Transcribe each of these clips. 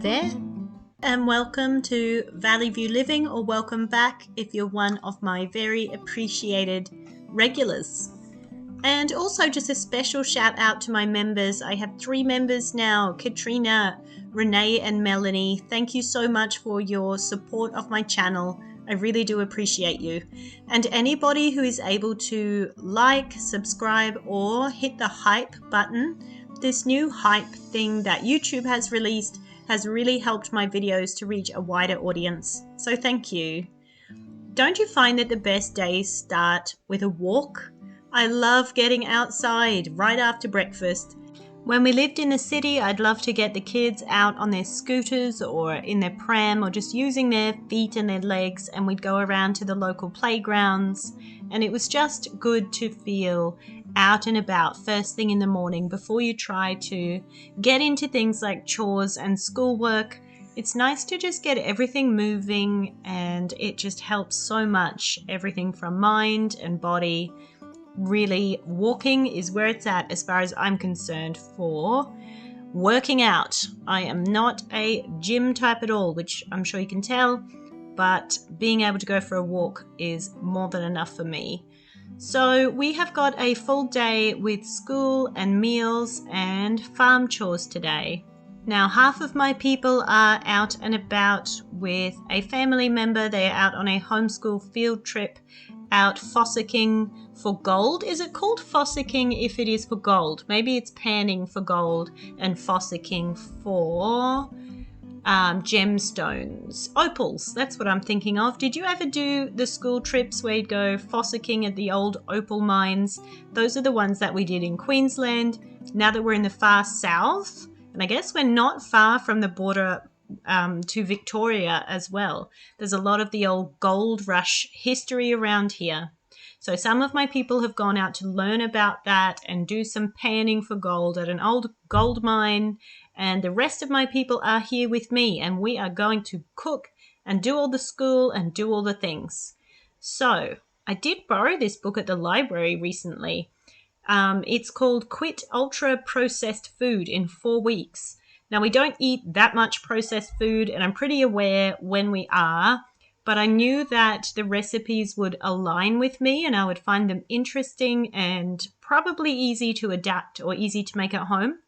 there, and welcome to Valley View Living, or welcome back if you're one of my very appreciated regulars. And also just a special shout out to my members. I have 3 members now, Katrina, Renee and Melanie. Thank you so much for your support of my channel. I really do appreciate you. And anybody who is able to like, subscribe, or hit the hype button, this new hype thing that YouTube has released has really helped my videos to reach a wider audience. So thank you. Don't you find that the best days start with a walk? I love getting outside right after breakfast. When we lived in the city, I'd love to get the kids out on their scooters or in their pram or just using their feet and their legs, and we'd go around to the local playgrounds, and it was just good to feel out and about first thing in the morning before you try to get into things like chores and schoolwork. It's nice to just get everything moving, and it just helps so much, everything from mind and body. Really, walking is where it's at as far as I'm concerned for working out. I am not a gym type at all, which I'm sure you can tell, but being able to go for a walk is more than enough for me. So we have got a full day with school and meals and farm chores today. Now, half of my people are out and about with a family member. They are out on a homeschool field trip, out fossicking for gold. Is it called fossicking if it is for gold? Maybe it's panning for gold and fossicking for gemstones. Opals, that's what I'm thinking of. Did you ever do the school trips where you'd go fossicking at the old opal mines? Those are the ones that we did in Queensland. Now that we're in the far south, and I guess we're not far from the border to Victoria as well. There's a lot of the old gold rush history around here. So some of my people have gone out to learn about that and do some panning for gold at an old gold mine. And the rest of my people are here with me, and we are going to cook and do all the school and do all the things. So I did borrow this book at the library recently. It's called Quit Ultra Processed Food in 4 Weeks. Now, we don't eat that much processed food, and I'm pretty aware when we are, but I knew that the recipes would align with me and I would find them interesting and probably easy to adapt or easy to make at home.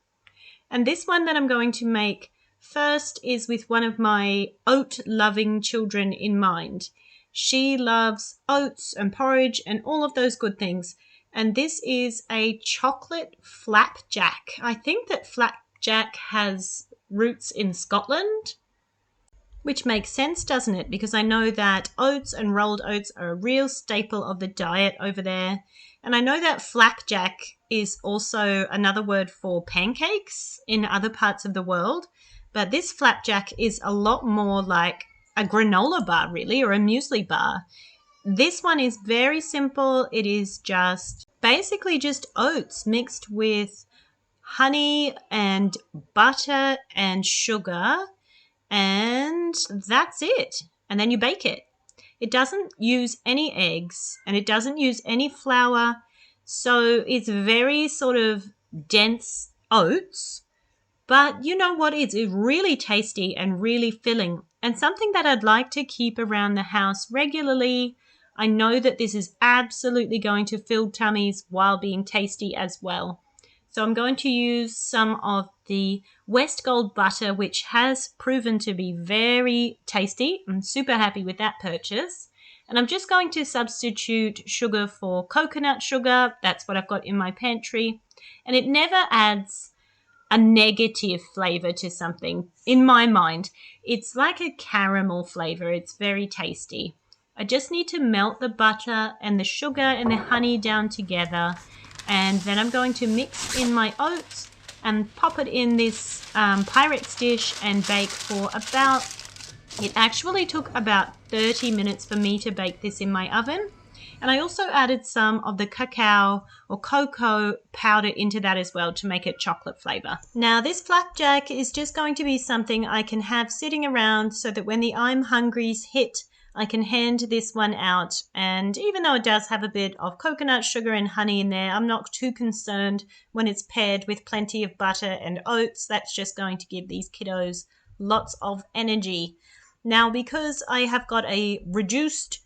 And this one that I'm going to make first is with one of my oat-loving children in mind. She loves oats and porridge and all of those good things. And this is a chocolate flapjack. I think that flapjack has roots in Scotland, which makes sense, doesn't it? Because I know that oats and rolled oats are a real staple of the diet over there. And I know that flapjack is also another word for pancakes in other parts of the world. But this flapjack is a lot more like a granola bar, really, or a muesli bar. This one is very simple. It is basically just oats mixed with honey and butter and sugar, and that's it. And then you bake it. It doesn't use any eggs and it doesn't use any flour, so it's very sort of dense oats, but you know what, it's really tasty and really filling, and something that I'd like to keep around the house regularly. I know that this is absolutely going to fill tummies while being tasty as well. So I'm going to use some of the West Gold butter, which has proven to be very tasty. I'm super happy with that purchase. And I'm just going to substitute sugar for coconut sugar. That's what I've got in my pantry. And it never adds a negative flavor to something, in my mind. It's like a caramel flavor. It's very tasty. I just need to melt the butter and the sugar and the honey down together. And then I'm going to mix in my oats and pop it in this Pyrex dish and bake for it actually took about 30 minutes for me to bake this in my oven. And I also added some of the cacao or cocoa powder into that as well to make it chocolate flavor. Now, this flapjack is just going to be something I can have sitting around so that when the I'm hungry's hit, I can hand this one out. And even though it does have a bit of coconut sugar and honey in there, I'm not too concerned when it's paired with plenty of butter and oats. That's just going to give these kiddos lots of energy. Now, because I have got a reduced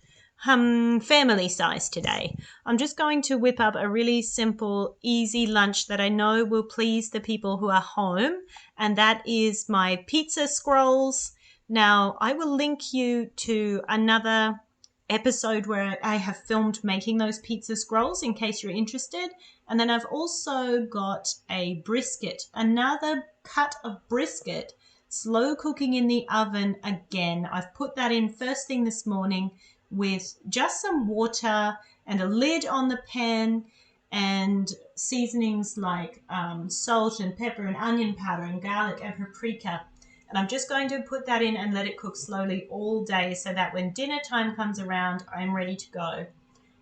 family size today, I'm just going to whip up a really simple, easy lunch that I know will please the people who are home, and that is my pizza scrolls. Now, I will link you to another episode where I have filmed making those pizza scrolls in case you're interested. And then I've also got a brisket, another cut of brisket, slow cooking in the oven again. I've put that in first thing this morning with just some water and a lid on the pan and seasonings like salt and pepper and onion powder and garlic and paprika. And I'm just going to put that in and let it cook slowly all day so that when dinner time comes around, I'm ready to go.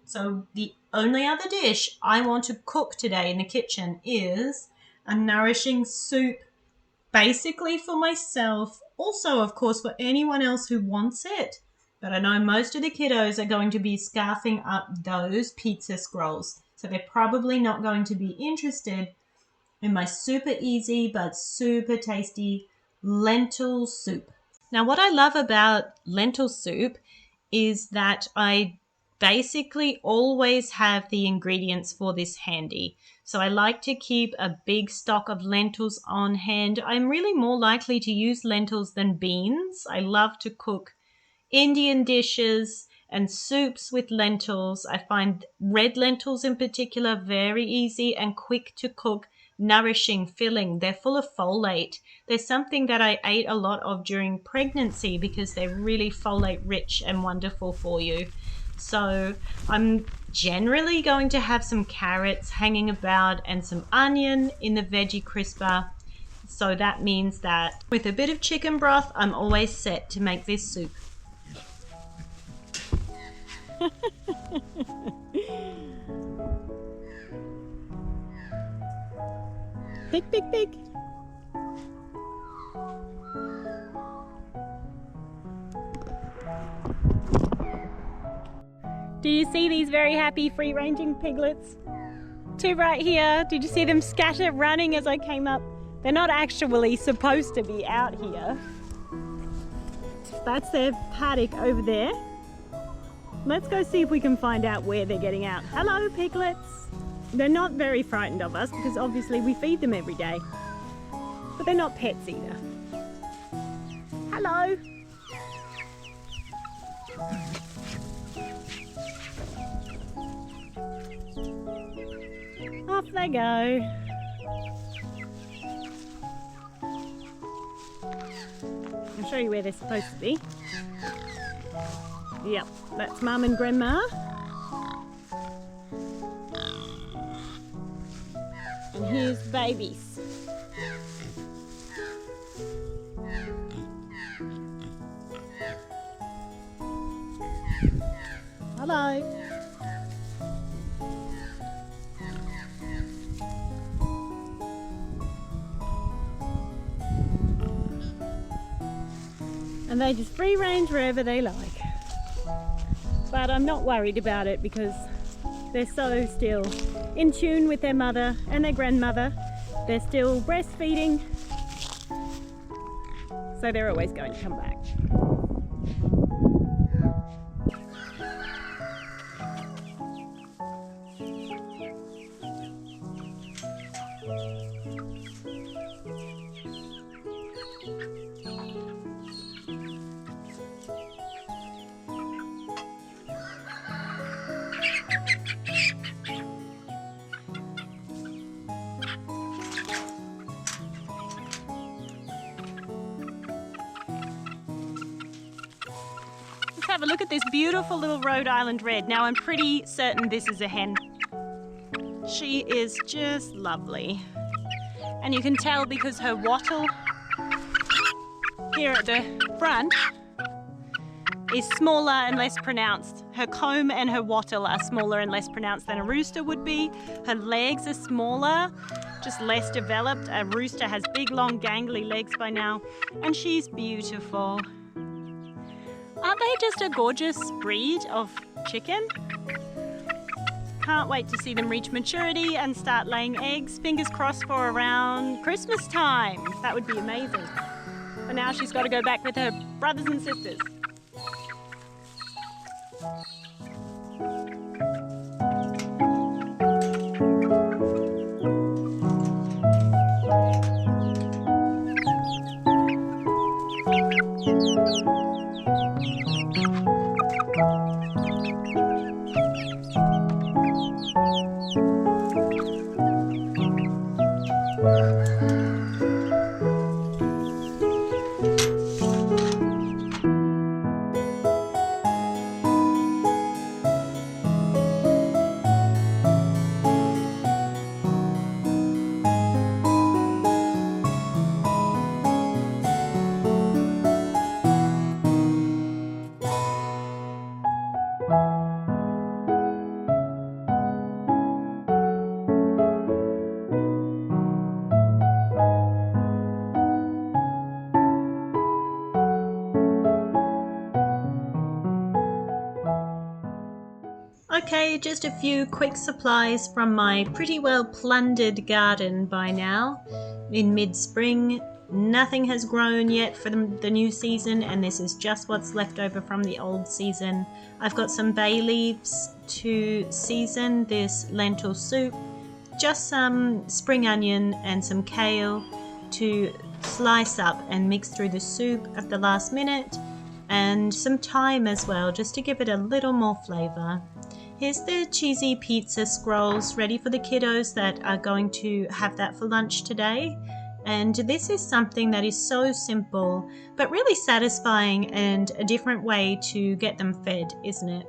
So the only other dish I want to cook today in the kitchen is a nourishing soup, basically for myself, also, of course, for anyone else who wants it. But I know most of the kiddos are going to be scarfing up those pizza scrolls, so they're probably not going to be interested in my super easy but super tasty lentil soup. Now, what I love about lentil soup is that I basically always have the ingredients for this handy. So I like to keep a big stock of lentils on hand. I'm really more likely to use lentils than beans. I love to cook Indian dishes and soups with lentils. I find red lentils in particular very easy and quick to cook, nourishing, filling. They're full of folate. There's something that I ate a lot of during pregnancy because they're really folate rich and wonderful for you. So I'm generally going to have some carrots hanging about and some onion in the veggie crisper. So that means that with a bit of chicken broth, I'm always set to make this soup. Big, big, big. Do you see these very happy free-ranging piglets? Two right here. Did you see them scatter running as I came up? They're not actually supposed to be out here. That's their paddock over there. Let's go see if we can find out where they're getting out. Hello, piglets. They're not very frightened of us because obviously we feed them every day. But they're not pets either. Hello. Off they go. I'll show you where they're supposed to be. Yep, that's Mum and Grandma. And here's the babies. Hello. And they just free range wherever they like. But I'm not worried about it because they're so still in tune with their mother and their grandmother. They're still breastfeeding, so they're always going to come back. Have a look at this beautiful little Rhode Island red. Now I'm pretty certain this is a hen. She is just lovely. And you can tell because her wattle here at the front is smaller and less pronounced. Her comb and her wattle are smaller and less pronounced than a rooster would be. Her legs are smaller, just less developed. A rooster has big, long, gangly legs by now. And she's beautiful. Aren't they just a gorgeous breed of chicken? Can't wait to see them reach maturity and start laying eggs. Fingers crossed for around Christmas time. That would be amazing. But now she's got to go back with her brothers and sisters. Okay, just a few quick supplies from my pretty well plundered garden by now. In mid-spring, nothing has grown yet for the new season, and this is just what's left over from the old season. I've got some bay leaves to season this lentil soup, just some spring onion and some kale to slice up and mix through the soup at the last minute, and some thyme as well, just to give it a little more flavour. Here's the cheesy pizza scrolls ready for the kiddos that are going to have that for lunch today. And this is something that is so simple, but really satisfying and a different way to get them fed, isn't it?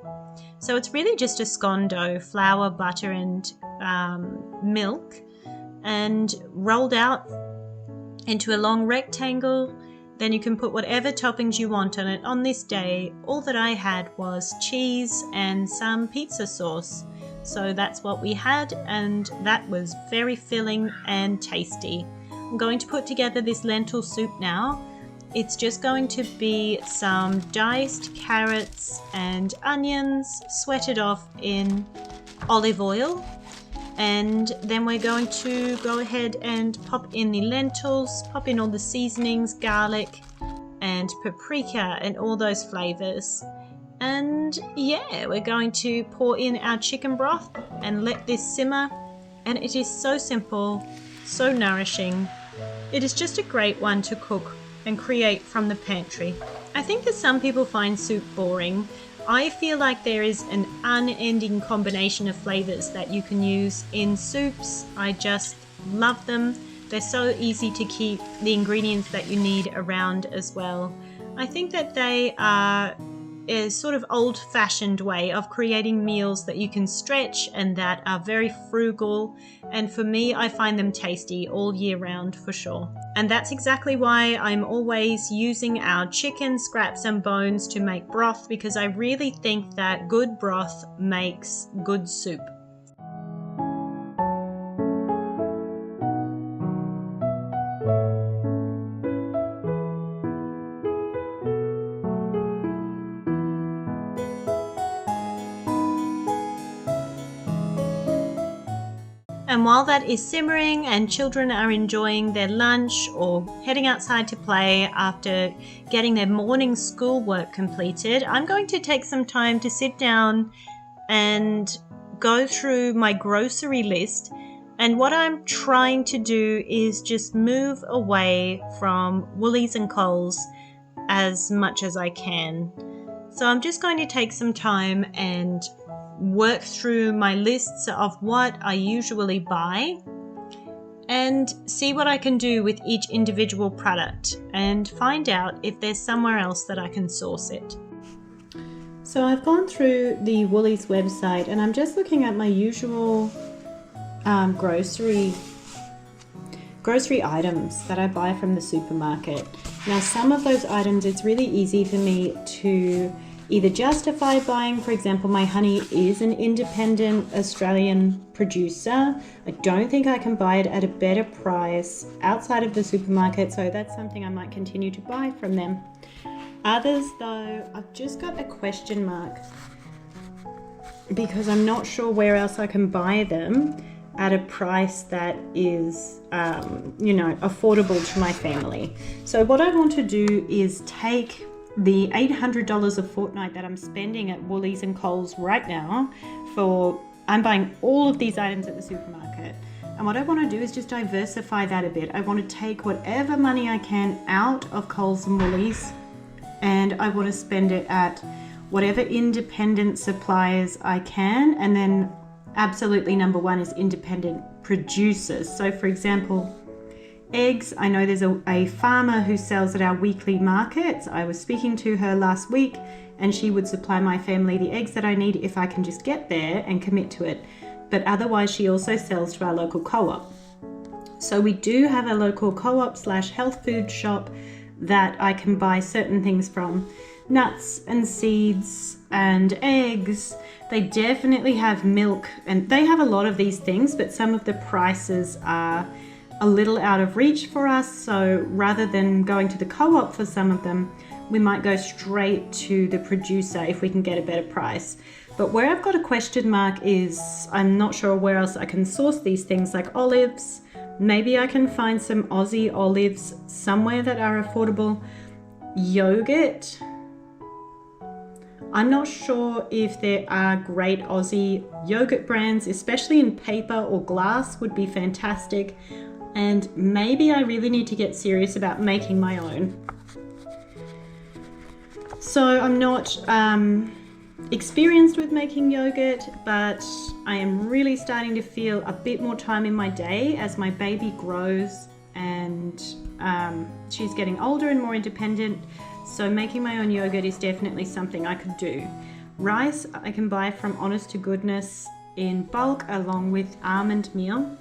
So it's really just a scone dough, flour, butter and milk, and rolled out into a long rectangle. Then you can put whatever toppings you want on it. On this day, all that I had was cheese and some pizza sauce. So that's what we had, and that was very filling and tasty. I'm going to put together this lentil soup now. It's just going to be some diced carrots and onions sweated off in olive oil. And then we're going to go ahead and pop in the lentils, pop in all the seasonings, garlic and paprika and all those flavors. And yeah, we're going to pour in our chicken broth and let this simmer. And it is so simple, so nourishing. It is just a great one to cook and create from the pantry. I think that some people find soup boring. I feel like there is an unending combination of flavors that you can use in soups. I just love them. They're so easy to keep the ingredients that you need around as well. I think that they are a sort of old-fashioned way of creating meals that you can stretch and that are very frugal. And for me, I find them tasty all year round for sure. And that's exactly why I'm always using our chicken scraps and bones to make broth, because I really think that good broth makes good soup. And while that is simmering and children are enjoying their lunch or heading outside to play after getting their morning schoolwork completed, I'm going to take some time to sit down and go through my grocery list. And what I'm trying to do is just move away from Woolies and Coles as much as I can. So I'm just going to take some time and work through my lists of what I usually buy and see what I can do with each individual product and find out if there's somewhere else that I can source it. So I've gone through the Woolies website and I'm just looking at my usual grocery items that I buy from the supermarket. Now some of those items, it's really easy for me to either justify buying. For example, my honey is an independent Australian producer. I don't think I can buy it at a better price outside of the supermarket, so that's something I might continue to buy from them. Others though, I've just got a question mark because I'm not sure where else I can buy them. at a price that is, affordable to my family. So what I want to do is take the $800 a fortnight that I'm spending at Woolies and Coles right now I'm buying all of these items at the supermarket. And what I want to do is just diversify that a bit. I want to take whatever money I can out of Coles and Woolies, and I want to spend it at whatever independent suppliers I can. And then absolutely number one is independent producers. So for example, eggs, I know there's a farmer who sells at our weekly markets. I was speaking to her last week, and she would supply my family the eggs that I need if I can just get there and commit to it. But otherwise, she also sells to our local co-op. So we do have a local co-op / health food shop that I can buy certain things from. Nuts and seeds and eggs. They definitely have milk, and they have a lot of these things, but some of the prices are a little out of reach for us. So rather than going to the co-op for some of them, we might go straight to the producer if we can get a better price. But where I've got a question mark is I'm not sure where else I can source these things, like olives. Maybe I can find some Aussie olives somewhere that are affordable. Yogurt. I'm not sure if there are great Aussie yogurt brands, especially in paper or glass would be fantastic. And maybe I really need to get serious about making my own. So I'm not experienced with making yogurt, but I am really starting to feel a bit more time in my day as my baby grows and she's getting older and more independent. So making my own yogurt is definitely something I could do. Rice I can buy from Honest to Goodness in bulk along with almond meal.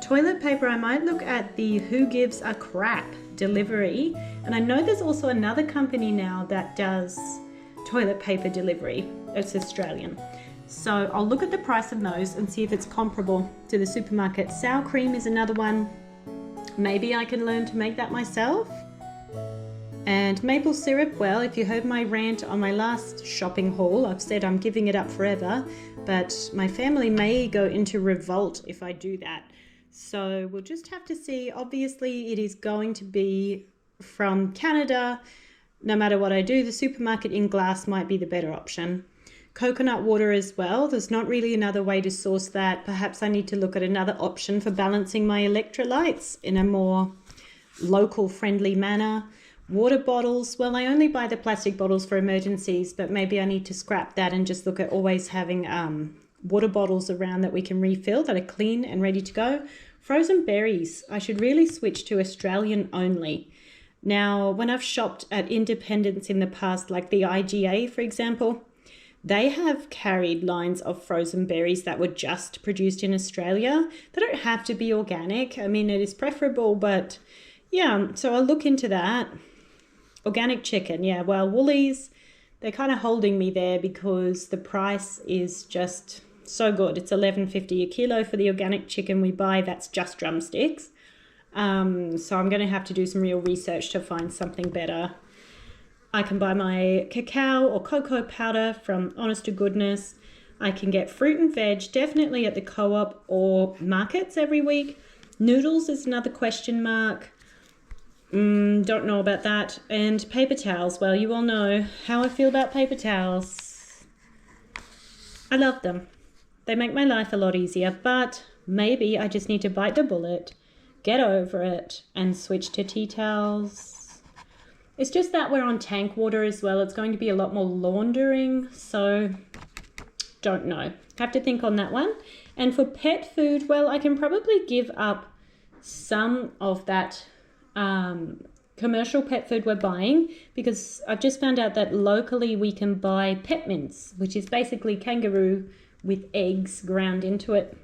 Toilet paper, I might look at the Who Gives a Crap delivery. And I know there's also another company now that does toilet paper delivery. It's Australian. So I'll look at the price of those and see if it's comparable to the supermarket. Sour cream is another one. Maybe I can learn to make that myself. And maple syrup, well, if you heard my rant on my last shopping haul, I've said I'm giving it up forever, but my family may go into revolt if I do that. So we'll just have to see. Obviously, it is going to be from Canada. No matter what I do, the supermarket in glass might be the better option. Coconut water as well. There's not really another way to source that. Perhaps I need to look at another option for balancing my electrolytes in a more local friendly manner. Water bottles. Well, I only buy the plastic bottles for emergencies, but maybe I need to scrap that and just look at always having water bottles around that we can refill that are clean and ready to go. Frozen berries. I should really switch to Australian only. Now, when I've shopped at independents in the past, like the IGA, for example, they have carried lines of frozen berries that were just produced in Australia. They don't have to be organic. I mean, it is preferable, but yeah, so I'll look into that. Organic chicken. Yeah, well, Woolies, they're kind of holding me there because the price is just so good. It's $11.50 a kilo for the organic chicken we buy. That's just drumsticks. So I'm going to have to do some real research to find something better. I can buy my cacao or cocoa powder from Honest to Goodness. I can get fruit and veg, definitely at the co-op or markets every week. Noodles is another question mark. Don't know about that. And paper towels. Well, you all know how I feel about paper towels. I love them. They make my life a lot easier, but maybe I just need to bite the bullet, get over it, and switch to tea towels. It's just that we're on tank water as well. It's going to be a lot more laundering, so don't know. Have to think on that one. And for pet food, well, I can probably give up some of that commercial pet food we're buying, because I've just found out that locally we can buy pet mince, which is basically kangaroo with eggs ground into it.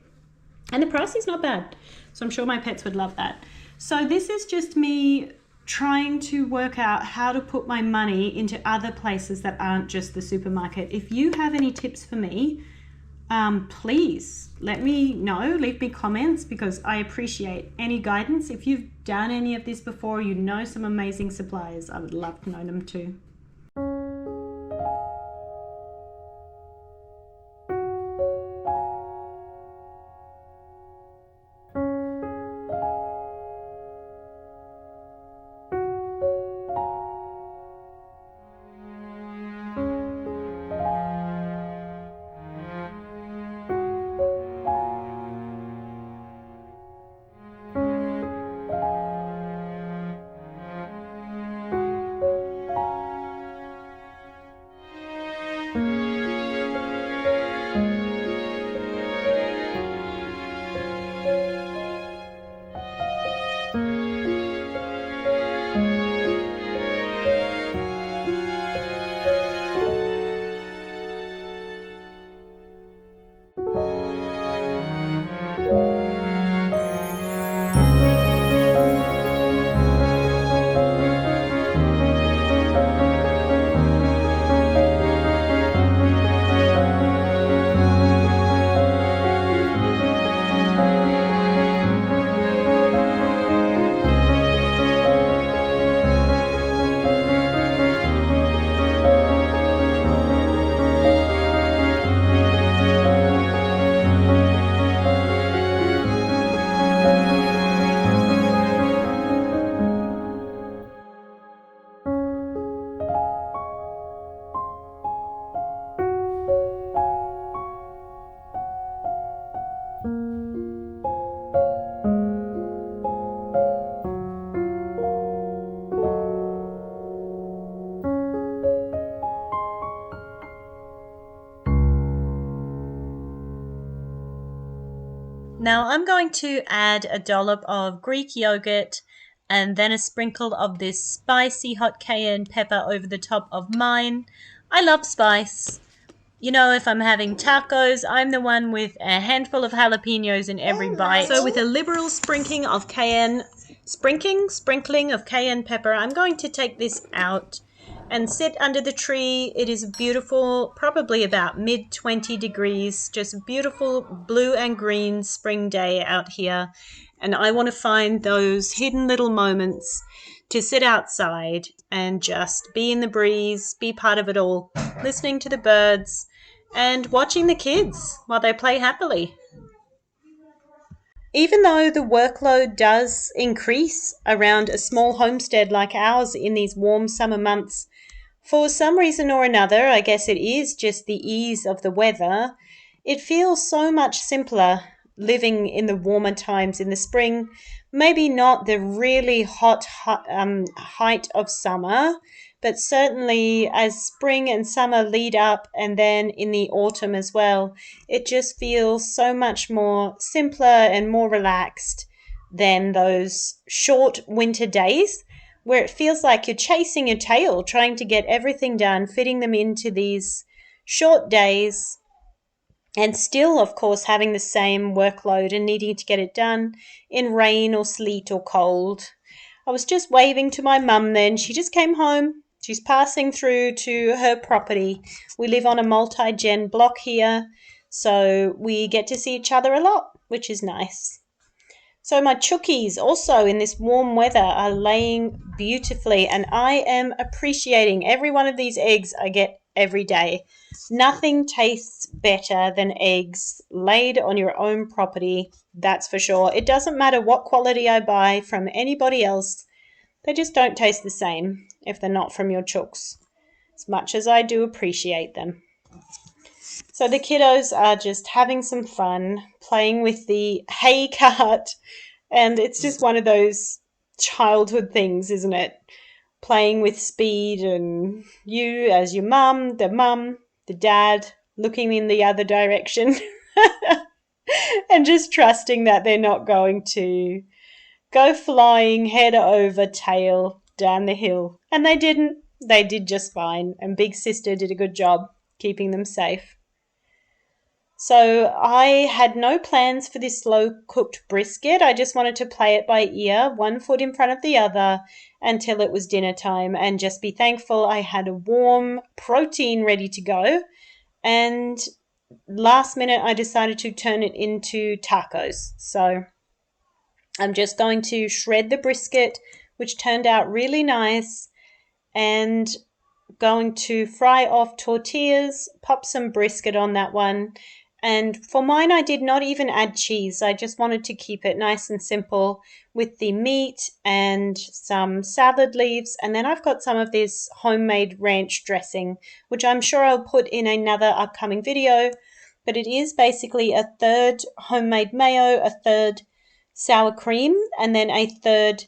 And the price is not bad. So I'm sure my pets would love that. So this is just me trying to work out how to put my money into other places that aren't just the supermarket. If you have any tips for me, please let me know, leave me comments, because I appreciate any guidance. If you've done any of this before, you know some amazing suppliers, I would love to know them too. Now I'm going to add a dollop of Greek yogurt and then a sprinkle of this spicy hot cayenne pepper over the top of mine. I love spice. You know, if I'm having tacos, I'm the one with a handful of jalapenos in every bite. So with a liberal sprinkling of cayenne pepper, I'm going to take this out and sit under the tree. It is beautiful, probably about mid 20 degrees, just a beautiful blue and green spring day out here. And I want to find those hidden little moments to sit outside and just be in the breeze, be part of it all, listening to the birds and watching the kids while they play happily. Even though the workload does increase around a small homestead like ours in these warm summer months, for some reason or another, I guess it is just the ease of the weather, it feels so much simpler living in the warmer times in the spring. Maybe not the really hot height of summer, but certainly as spring and summer lead up, and then in the autumn as well, it just feels so much more simpler and more relaxed than those short winter days where it feels like you're chasing your tail, trying to get everything done, fitting them into these short days, and still, of course, having the same workload and needing to get it done in rain or sleet or cold. I was just waving to my mum then. She just came home. She's passing through to her property. We live on a multi-gen block here, so we get to see each other a lot, which is nice. So my chookies also in this warm weather are laying beautifully, and I am appreciating every one of these eggs I get every day. Nothing tastes better than eggs laid on your own property, that's for sure. It doesn't matter what quality I buy from anybody else. They just don't taste the same if they're not from your chooks, as much as I do appreciate them. So the kiddos are just having some fun, playing with the hay cart, and it's just one of those childhood things, isn't it? Playing with speed, and you as your mum, the dad, looking in the other direction and just trusting that they're not going to go flying head over tail down the hill. And they didn't. They did just fine, and Big Sister did a good job keeping them safe. So I had no plans for this slow-cooked brisket. I just wanted to play it by ear, one foot in front of the other, until it was dinner time, and just be thankful I had a warm protein ready to go. And last minute I decided to turn it into tacos. So I'm just going to shred the brisket, which turned out really nice, and going to fry off tortillas, pop some brisket on that one. And for mine, I did not even add cheese. I just wanted to keep it nice and simple with the meat and some salad leaves. And then I've got some of this homemade ranch dressing, which I'm sure I'll put in another upcoming video. But it is basically a third homemade mayo, a third sour cream, and then a third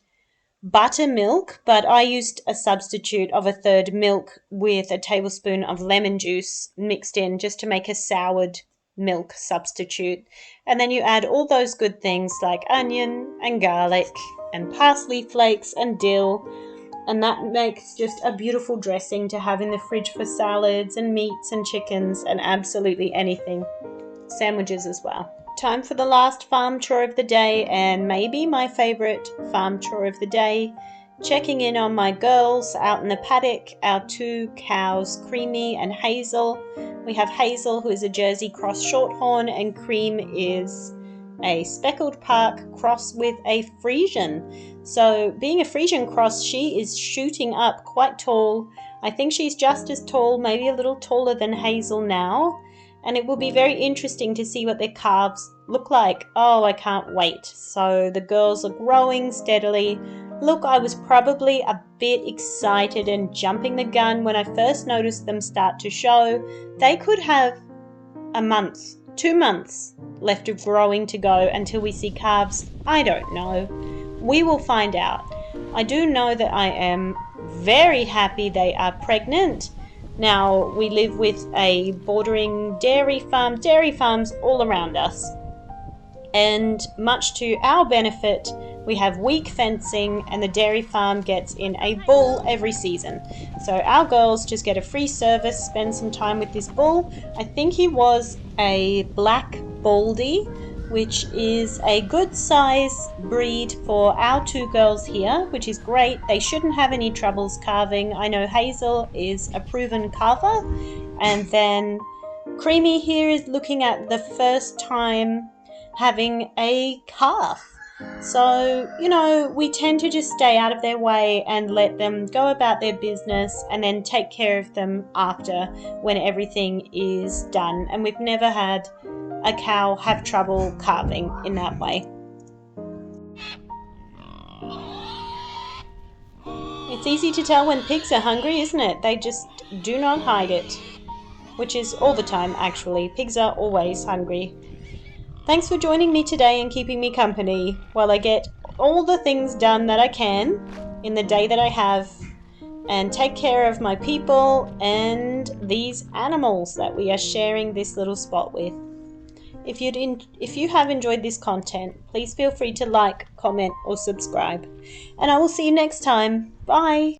buttermilk. But I used a substitute of a third milk with a tablespoon of lemon juice mixed in just to make a soured milk substitute. And then you add all those good things like onion and garlic and parsley flakes and dill, and that makes just a beautiful dressing to have in the fridge for salads and meats and chickens and absolutely anything. Sandwiches as well. Time for the last farm chore of the day, and maybe my favorite farm chore of the day, checking in on my girls out in the paddock, our two cows, Creamy and Hazel. We have Hazel, who is a Jersey cross shorthorn, and Cream is a speckled park cross with a Friesian. So being a Friesian cross, she is shooting up quite tall. I think she's just as tall, maybe a little taller than Hazel now. And it will be very interesting to see what their calves look like. Oh, I can't wait. So the girls are growing steadily. Look, I was probably a bit excited and jumping the gun when I first noticed them start to show. They could have a month, 2 months left of growing to go until we see calves. I don't know. We will find out. I do know that I am very happy they are pregnant. Now, we live with a bordering dairy farms all around us. And much to our benefit, we have weak fencing and the dairy farm gets in a bull every season. So our girls just get a free service, spend some time with this bull. I think he was a black baldy, which is a good size breed for our two girls here, which is great. They shouldn't have any troubles calving. I know Hazel is a proven calver, and then Creamy here is looking at the first time having a calf. So, we tend to just stay out of their way and let them go about their business and then take care of them after when everything is done. And we've never had a cow have trouble calving in that way. It's easy to tell when pigs are hungry, isn't it? They just do not hide it, which is all the time actually. Pigs are always hungry. Thanks for joining me today and keeping me company while I get all the things done that I can in the day that I have and take care of my people and these animals that we are sharing this little spot with. If you have enjoyed this content, please feel free to like, comment or subscribe. And I will see you next time. Bye!